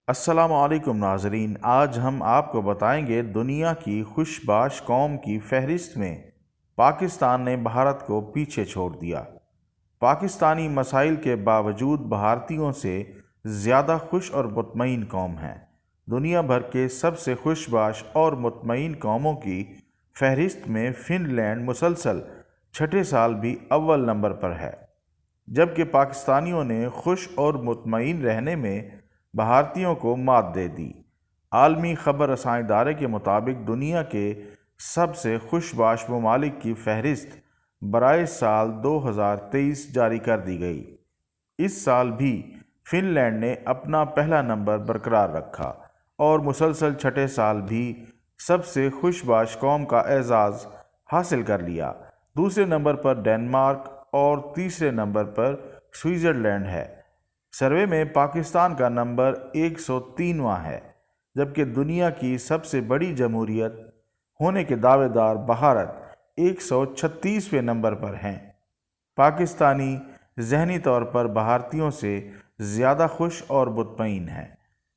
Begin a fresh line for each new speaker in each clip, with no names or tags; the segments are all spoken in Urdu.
السلام علیکم ناظرین، آج ہم آپ کو بتائیں گے دنیا کی خوش باش قوم کی فہرست میں پاکستان نے بھارت کو پیچھے چھوڑ دیا۔ پاکستانی مسائل کے باوجود بھارتیوں سے زیادہ خوش اور مطمئن قوم ہے۔ دنیا بھر کے سب سے خوش باش اور مطمئن قوموں کی فہرست میں فن لینڈ مسلسل چھٹے سال بھی اول نمبر پر ہے، جبکہ پاکستانیوں نے خوش اور مطمئن رہنے میں بھارتیوں کو مات دے دی۔ عالمی خبر رساں ادارے کے مطابق دنیا کے سب سے خوش باش ممالک کی فہرست برائے سال 2023 جاری کر دی گئی۔ اس سال بھی فن لینڈ نے اپنا پہلا نمبر برقرار رکھا اور مسلسل چھٹے سال بھی سب سے خوش باش قوم کا اعزاز حاصل کر لیا۔ دوسرے نمبر پر ڈنمارک اور تیسرے نمبر پر سوئٹزرلینڈ ہے۔ سروے میں پاکستان کا نمبر 103واں ہے، جبکہ دنیا کی سب سے بڑی جمہوریت ہونے کے دعوے دار بھارت 136ویں نمبر پر ہیں۔ پاکستانی ذہنی طور پر بھارتیوں سے زیادہ خوش اور مطمئن ہیں۔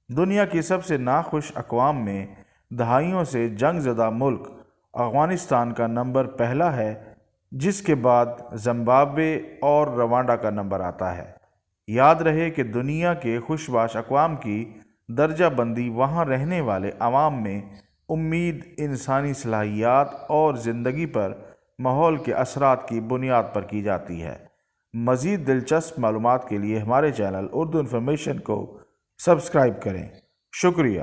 دنیا کی سب سے ناخوش اقوام میں دہائیوں سے جنگ زدہ ملک افغانستان کا نمبر پہلا ہے، جس کے بعد زمبابوے اور روانڈا کا نمبر آتا ہے۔ یاد رہے کہ دنیا کے خوش باش اقوام کی درجہ بندی وہاں رہنے والے عوام میں امید، انسانی صلاحیات اور زندگی پر ماحول کے اثرات کی بنیاد پر کی جاتی ہے۔ مزید دلچسپ معلومات کے لیے ہمارے چینل اردو انفارمیشن کو سبسکرائب کریں۔ شکریہ۔